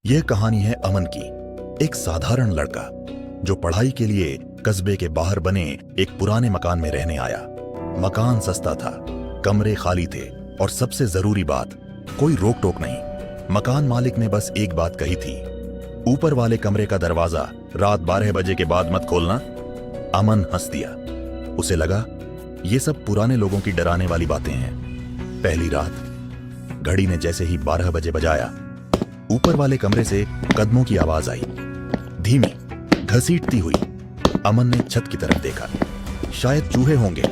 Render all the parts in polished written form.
यह कहानी है अमन की। एक साधारण लड़का जो पढ़ाई के लिए कस्बे के बाहर बने एक पुराने मकान में रहने आया। मकान सस्ता था, कमरे खाली थे और सबसे जरूरी बात, कोई रोक टोक नहीं। मकान मालिक ने बस एक बात कही थी, ऊपर वाले कमरे का दरवाजा रात 12 बजे के बाद मत खोलना। अमन हंस दिया। उसे लगा ये सब पुराने लोगों की डराने वाली बातें हैं। पहली रात घड़ी ने जैसे ही 12 बजे बजाया, ऊपर वाले कमरे से कदमों की आवाज आई, धीमी, घसीटती हुई। अमन ने छत की तरफ देखा। शायद चूहे होंगे,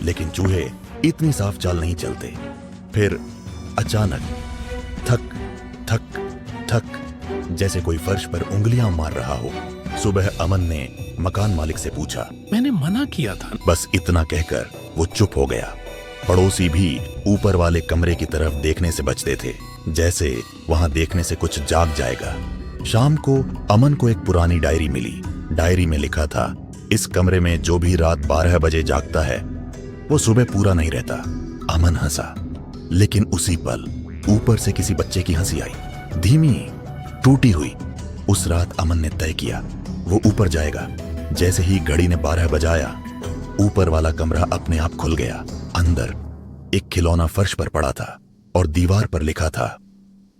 लेकिन चूहे इतनी साफ चाल नहीं चलते। फिर अचानक थक थक थक, जैसे कोई फर्श पर उंगलियां मार रहा हो। सुबह अमन ने मकान मालिक से पूछा, मैंने मना किया था। बस इतना कहकर वो चुप हो गया। पड़ोसी भी ऊपर वाले कमरे की तरफ देखने से बचते थे, जैसे वहां देखने से कुछ जाग जाएगा। शाम को अमन को एक पुरानी डायरी मिली। डायरी में लिखा था, इस कमरे में जो भी रात 12 बजे जागता है वो सुबह पूरा नहीं रहता। अमन हंसा, लेकिन उसी पल ऊपर से किसी बच्चे की हंसी आई, धीमी, टूटी हुई। उस रात अमन ने तय किया वो ऊपर जाएगा। जैसे ही घड़ी ने 12 बजाया, ऊपर वाला कमरा अपने आप खुल गया। अंदर एक खिलौना फर्श पर पड़ा था और दीवार पर लिखा था,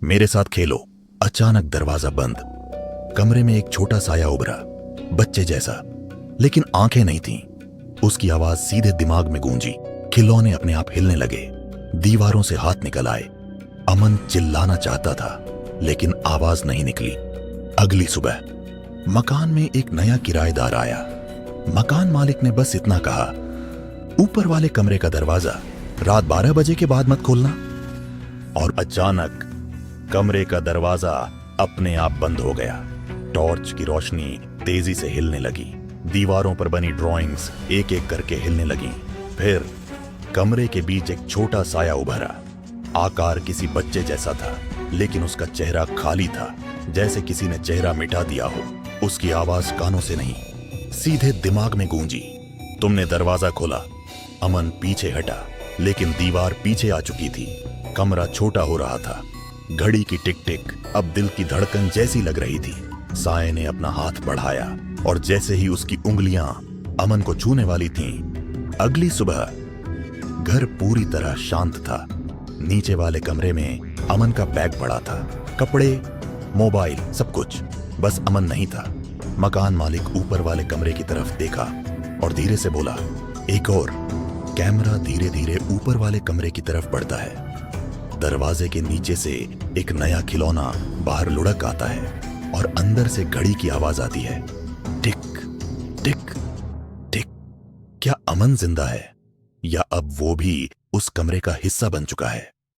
मेरे साथ खेलो। अचानक दरवाजा बंद। कमरे में एक छोटा साया उभरा, बच्चे जैसा, लेकिन आंखें नहीं थीं। उसकी आवाज सीधे दिमाग में गूंजी। खिलौने अपने आप हिलने लगे, दीवारों से हाथ निकल आए। अमन चिल्लाना चाहता था, लेकिन आवाज नहीं निकली। अगली सुबह मकान में एक नया किराएदार आया। मकान मालिक ने बस इतना कहा, ऊपर वाले कमरे का दरवाजा रात 12 बजे के बाद मत खोलना। और अचानक कमरे का दरवाजा अपने आप बंद हो गया। टॉर्च की रोशनी तेजी से हिलने लगी। दीवारों पर बनी ड्राइंग्स एक एक करके हिलने लगी। फिर कमरे के बीच एक छोटा साया उभरा। आकार किसी बच्चे जैसा था, लेकिन उसका चेहरा खाली था, जैसे किसी ने चेहरा मिटा दिया हो। उसकी आवाज कानों से नहीं, सीधे दिमाग में गूंजी, तुमने दरवाजा खोला। अमन पीछे हटा, लेकिन दीवार पीछे आ चुकी थी। कमरा छोटा हो रहा था। घड़ी की टिक टिक अब दिल की धड़कन जैसी लग रही थी। साये ने अपना हाथ बढ़ाया और जैसे ही उसकी उंगलियां अमन को छूने वाली थीं, अगली सुबह घर पूरी तरह शांत था। नीचे वाले कमरे में अमन का बैग पड़ा था, कपड़े, मोबाइल, सब कुछ। बस अमन नहीं था। मकान मालिक ऊपर वाले कमरे की तरफ देखा और धीरे से बोला, एक और। कैमरा धीरे धीरे ऊपर वाले कमरे की तरफ बढ़ता है। दरवाजे के नीचे से एक नया खिलौना बाहर लुढ़क आता है और अंदर से घड़ी की आवाज आती है, टिक टिक टिक। क्या अमन जिंदा है, या अब वो भी उस कमरे का हिस्सा बन चुका है?